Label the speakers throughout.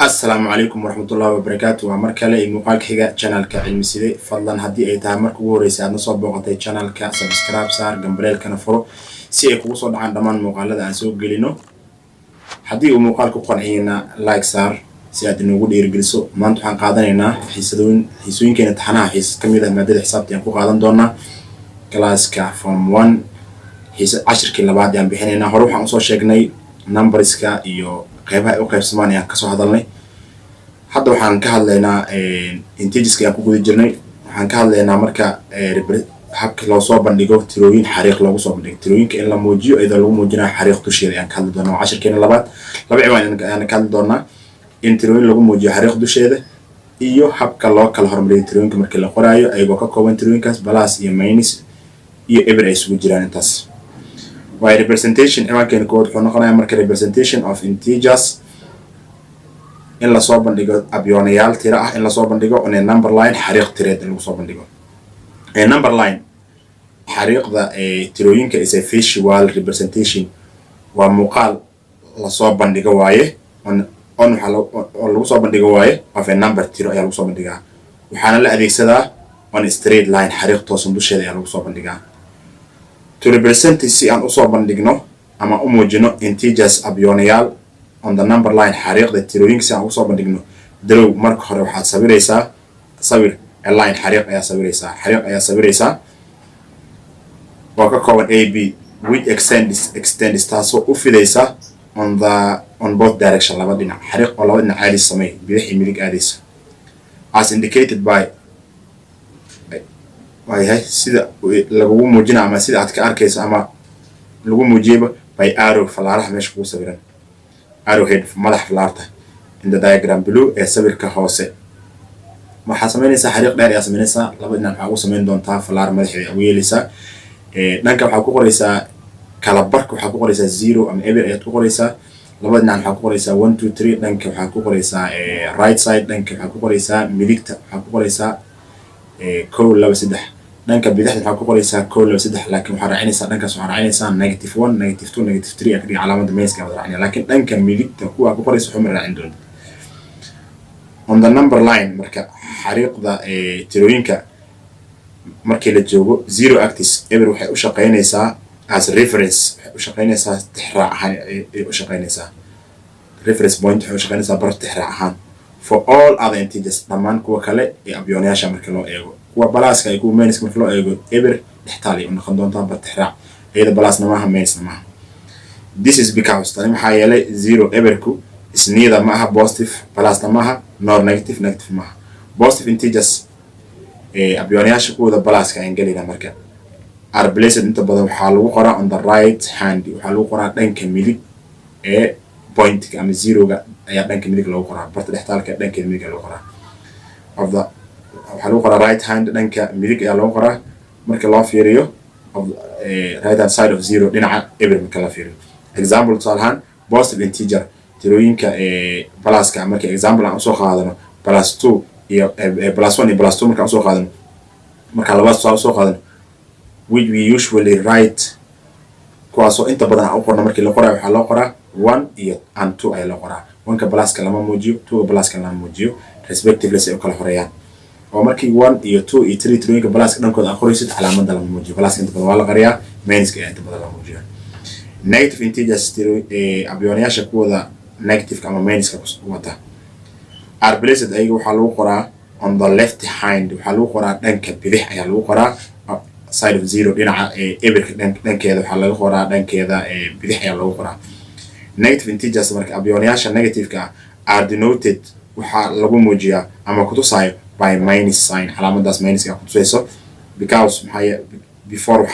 Speaker 1: السلام عليكم ورحمة الله وبركاته. ومركلة المقال كحجة channel كعلم سيدي فضلا هدي أي تعمر كوريس عندنا صوب بقطع channel كسبسكرايب صار جنبريل كنفرو سيء وصل عن ضمان مقالة عن سوق جلينو هدي ومقال كقنعينا لايك صار سيادة نقول يرجلسو ما أنتو حن قادنا حيسوين كانت حنا حيس كمية مادة حساب تيانكو قادن دونا كلاس كفورم 1 حيس 10 كيلو بعد يعني بحنا هروح عن صور شجني numbers كا يو قيبها أو قيب سمانية كسو هذلني hadda waxaan ka hadlaynaa integers-ka ku guda jirnay waxaan ka hadlaynaa marka habka loo soo bandhigo tirooyin xariiq loogu soo bandhigo tirooyinka in la muujiyo iyadoo lagu muujinayo xariiq dusheeda aan ka hadli doonaa 10keena labaad laba ciwaan aan ka hadli doonaa in tirooyin lagu muujiyo xariiq dusheeda iyo habka loo kala hormariyo tirooyinka marka la qoraayo ayagoo ka kooban tirooyinkaas plus iyo minus iyo ever ay isugu jiraan intaas waa representation ciwaankeena kood wuxuu noqonayaa marka representation of integers in la soo bandhigo abyoonayal tira ah in la soo bandhigo on a number line xariiq tireed in lagu soo bandhigo a number line xariiqda tirooyinka is a visual representation waa muuqaal la soo bandhigo waaye on lagu soo bandhigo waaye of a number tiro ayaa lagu soo bandhigaa waxaana la adeegsadaa on a straight line xariiq toosan dusheeda ayaa lagu soo bandhigaa to represent si aan u soo bandhigno ama u muujino integers abyoonayal on the number line xariiqda tirooyinka si aan u soo bandhigno darow marka hore waxaad sawiraysaa sawir a line xariiq ayaa sawiraysaa oo ka kooban AB which extends taasoo u fidaysa on both direction laba dhinac xariiq oo laba dhinac aadis samey bidix iyo midig aadaysa as indicated by sida lagu muujina ama sida aad ka arkayso ama lagu muujiyaba by arrow falaaraha meesha kugu sawiran arrowhead madax falaarta in the diagram below ee sawirka hoose waxaa sameynaysaa xariiq dheer ayaa sameynaysaa laba dhinac waxaa ugu sameyn doontaa falaar madaxeeda ugu yeelaysaa dhanka waxaa ku qoraysaa kala barka waxaa ku qoraysaa 0 ama ever ayaad ku qoraysaa laba dhinac waxaa ku qoraysaa 1 2 3 dhanka waxaa ku qoraysaa right side dhanka waxaa ku qoraysaa midigta waxaa ku qoraysaa 1 2 3 dhanka bidixda waxaa ku qoraysaa 1 2 3 laakiin waxaa raacinaysaa dhankaas waxaa raacinaysaa -1 -2 -3 ayaa ka dhigay calaamada meeska wada raacinaya laakiin dhanka midigta kuwa ku qoraysa waxuma raacin doonto on the number line marka xariiqda tirooyinka markii la joogo 0 axis ever waxay u shaqeynaysaa as reference waxay u shaqeynaysaa tixraac ahaan ay u shaqeynaysaa reference point waxay u shaqeynaysaa bar tixraac ahaan for all other integers dhammaan kuwa kale ee abyoonayasha marka loo eego kuwa balaaska ay ku minus marka loo eego ever dhextaal ay noqon doontaa bar tixraac iyada balaasna maaha minusna maaha this is because tani maxaa yeelay 0 everku is neither maaha positive plusna maaha nor negative maaha positive integers abyoonayasha kuwada balaaska aan gelina marka are placed inta badan waxaa lagu qoraa on the right hand waxaa lagu qoraa dhanka midig ee pointka ama 0ga ayaa dhanka midig lagu qoraa barta dhextaalka dhanka midig lagu qoraa of the waxaa lagu qoraa right hand dhanka midig ayaa lagu qoraa marka loo fiiriyo right hand side of 0 dhinaca ever marka la fiiriyo example tusaalahaan positive integer tirooyinka balaaska marka example aan soo qaadano +2 iyo +1 iyo +2 marka aan soo qaadano marka labaad soo qaadano which we usually write kuwaasoo inta badan aan u qorno markii la qorayo waxaa loo qoraa 1 iyo 2 ayaa loo qoraa 1ka balaaska lama muujiyo 2ka balaaska lama muujiyo respectively si ay u kala horeeyaan oo markii 1 iyo 2 iyo 3 tirooyinka balaaska dhankooda aan qoraysid calaamada lama muujiyo balaaska inta badan waa la qariyaa minuska inta badan la muujiyo negative integers abyoonayasha kuwada negative ama minuska wata are placed ayaga waxaa lagu qoraa on the left hand waxaa lagu qoraa dhanka bidix ayaa lagu qoraa side of 0 dhinaca everka dhankeeda waxaa laga qoraa dhankeeda bidix ayaa lagu qoraa negative integers marka abyoonayasha negative-ka are denoted waxaa lagu muujiyaa ama ku tusayo by minus sign calaamadaas minuska ku tusayso because before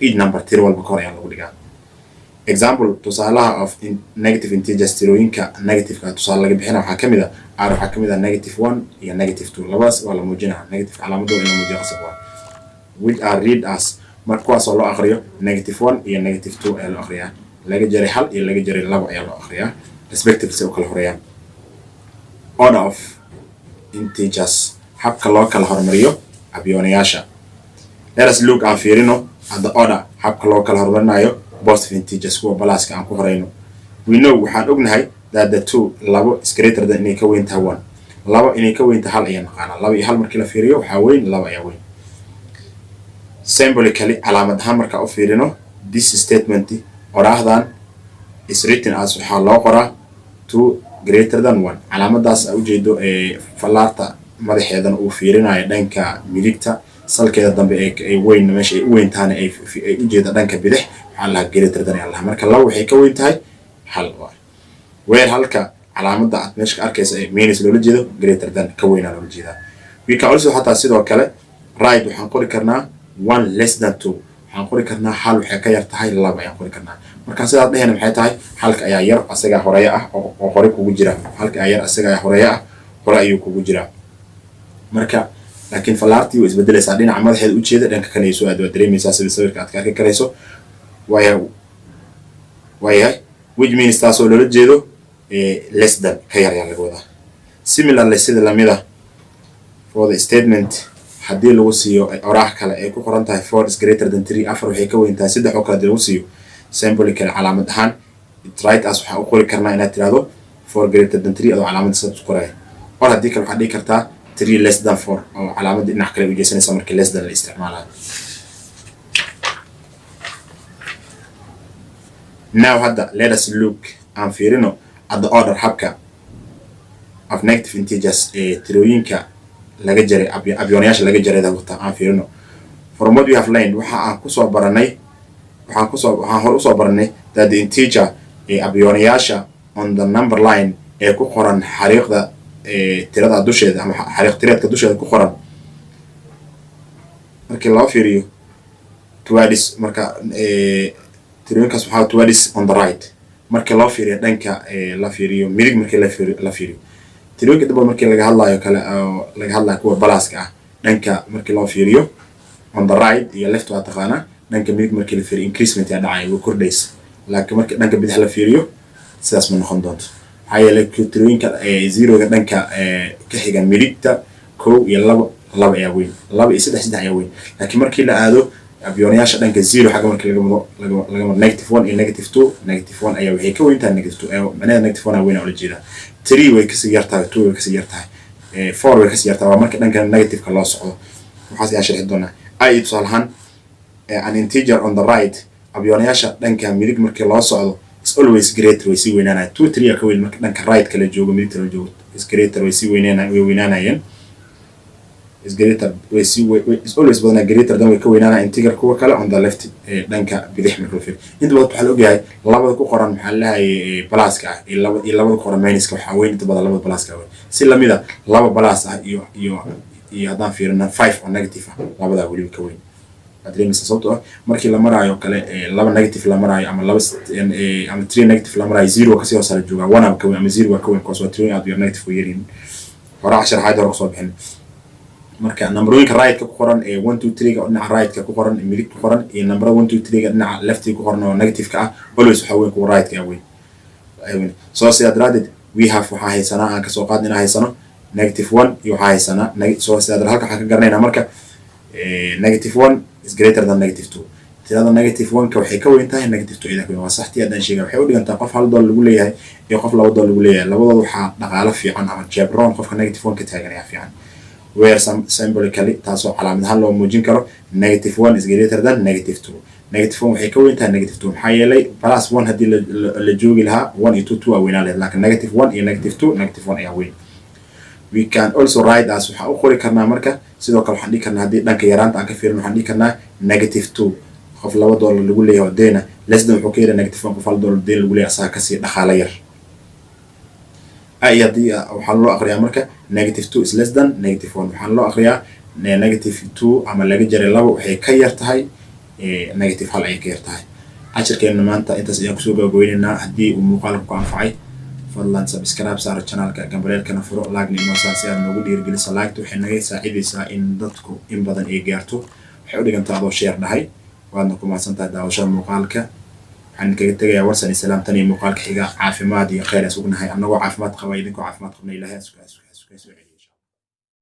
Speaker 1: each number tir walba ka hor ayaa lagu dhigaa example tusaalaha of negative integers tirooyinka negative-ka tusaale laga bixina waxaa kamid ah waxaa kamid ah -1 iyo -2 labadaas waa la muujinaa negative calaamadooda in la muujiyo qasab waa which are read as marka kuwaasoo loo aqriyo -1 iyo -2 ayaa loo aqriyaa laga jaray 1 iyo laga jaray 2 ayaa loo aqriyaa respectively si u kala horeeyaan order of integers habka loo kala hormariyo abyoonayasha. Let us look and fiirino at the order habka loo kala hormarinayo positive integers kuwa balaaska aan ku horeyno. We know waxaan ognahay that the two labo is greater than inay ka weyn tahay 1. labo inay ka weyn tahay hal ayaan naqaanaa. labo iyo hal markii la fiiriyo waxaa weyn labo ayaa weyn. Symbolically calaamad ahaan marka u fiirino this statement oraahdan is written as waxaa loo qoraa 2 greater than 1. calaamadaas u jeedo falaarta madaxeedan uu fiirinayo dhanka midigta salkeeda dambe ee weyn meesha ay u weyn tahay ay u jeedo dhanka bidix waxaa la greater than Allah marka labo waxay ka weyn tahay hal waa. weer halka calaamada aad meesha ka arkaysa ee minus loola jeedo greater than ka weyn loola jeedaa. We can also hataa sidoo kale right waxaan qori karnaa 1 less than 2 waxaan qori karnaa hal waxay ka yar tahay laba ayaan qori karnaa. marka sidaad dhahayna maxay tahay halka ayaa yar asaga horeeya ah oo hore kugu jira halka ayaa yar asaga horeeya ah hore ayuu kugu jira. marka laakiin falaartii way isbedelaysaa dhinaca madaxeeda u jeeda dhanka kale soo aad dareemaysaa sida sawirka aad ka arki karayso waayahay which means taasoo loola jeedo less than ka yar laga wadaa. Similarly sida lamida for the statement haddii lagu siiyo oraah kale ay ku qoran tahay 4 is greater than 3 afar waxay ka weyn tahay 3 oo kale lagu siiyo symbolical calaamad ahaan it right as waxa u qori karnaa inaad tiraahdo 4 greater than 3 oo calaamad sida ku qoray or haddii kale waxaad dhigi kartaa 3 less than 4 oo calaamad dhinac kale u jeesanaysa markii less than la isticmaalayo. Now hadda let us look and fiirino at the order habka of negative integers tirooyinka laga jaray abyoonayasha laga jaray wata aan fiirino. From what we have learned waxa aan ku soo baranay waxaan hor u soo baranay that the integer abyoonayasha on the number line ee ku qoran xariiqda tirada dusheeda ama xariiq tireedka dusheeda ku qoran markii loo fiiriyo towards marka tirooyinkaas waxaa towards on the right markii loo fiiriyo dhanka la fiiriyo midig markii la fiiriyo tirooyinka daba markii laga hadlayo kale laga hadlayo kuwa balaaska ah dhanka markii loo fiiriyo on the right iyo left waa taqaana dhanka midig markii la fiiriyo increment ya dhacay way kordhaysa laakiin markii dhanka bidix la fiiriyo sidaas ma noqon doonto maxaa yeelay tirooyinka zero-ga dhanka ka xiga midigta 1 iyo 2 ayaa weyn 2 iyo 3 ayaa weyn laakiin markii la aado abyoonayasha dhanka 0 xaga markii laga maro negative 1 iyo negative 2 negative 1 ayaa waxay ka weyn tahay negative 2 macnaheedu negative 1 ayaa weyn oo la jeedaa 3 way ka sii yartahay 2 way ka sii yartahay 4 way ka sii yartahay waa markii dhanka negative ka loo socdo waxaas ayaa sharxi doonaa ay tusaalahan an integer on the right abyoonayasha dhanka midig markii loo socdo is always greater way sii weynaanayaan 2 3 ka weyn markii dhanka right kala joogo midigta la joogo is greater way sii weynaanayaan is greater way see is always badana greater than way ka weynaana integer kuwa kale on the left dhanka bidix marka fiir inta badan waxa la ogyahay labada ku qoran maxaa la leeyahay pluska ah iyo labada ku qoran minuska waxa weyn inta badan labada pluska weyn si lamida laba plus ah iyo hadaan fiirina 5 oo negative ah labada wali ka weyn adreemisa sababtoo markii la maraayo kale laba negative la maraayo ama laba ama 3 negative la maraayo 0 ka sii hoosala jooga 1 ka weyn ama 0 ka weyn koos waa 3 aad negative ku yeelin hore sharaxaad hore soo bixin marka numberooyinka right ka ku qoran 1 2 3 ga dhinaca right ka ku qoran midig ku qoran iyo number 1 2 3 ga dhinaca left ku qoran oo negative ka ah always waxa weyn ku right ka weyn soo sidaad we have waxa haysanaa aan ka soo qaadnaa haysano negative 1 iyo waxa haysanaa soo sidaad halka waxa ka garanayna marka negative 1 is greater than negative 2 tirada negative 1 ka waxay ka weyn tahay negative 2 ida ku waa saxtii adan sheegay waxay u dhigantaa qof hal dool lagu leeyahay iyo qof laba dool lagu leeyahay labadooda waxa dhaqaale fiican ama jabron qofka negative 1 ka taaganaya fiican where symbolically taasoo calaamad ahaan loo muujin karo negative 1 is greater than negative 2 negative 1 waxay ka weyn tahay negative 2 maxaa yeelay plus 1 haddii la joogi lahaa 1 iyo 2 waa weynaa lahayd laakiin negative 1 iyo negative 2 negative 1 ayaa weyn. We can also write as waxa u qori karnaa marka sidoo kale waxaan dhigi karnaa haddii dhanka yaraanta aan ka fiirino waxaan dhigi karnaa negative 2 qof $2 lagu leeyahay deena less than wuxuu ka yahay negative 1 qof $1 deen lagu leeyahay asaga kasii dhaqaale yar ay haddii waxaan loo aqriyaa marka negative 2 is less than negative 1 waxaan loo aqriyaa negative 2 ama laga jaray 2 waxay ka yar tahay negative 1 ay ka yar tahay casharkeena maanta intaas ayaan kusoo gabagabaynaynaa haddii uu muuqaalku ku anfacay fadlan subscribe saar channelka gambareelkana furo like nimo si aad noogu dhiirigeliso like waxay naga saacidaysaa in dadku in badan ay gaarto waxay u dhigantaa adoo share dhahay waadna ku mahadsantahay daawashada muuqaalka waxaan kaga tagayaa warsan islaam tan iyo muuqaalka xiga caafimaad iyo khayr isugu nahay annagoo caafimaad qaba idinkoo caafimaad qabna ilaahay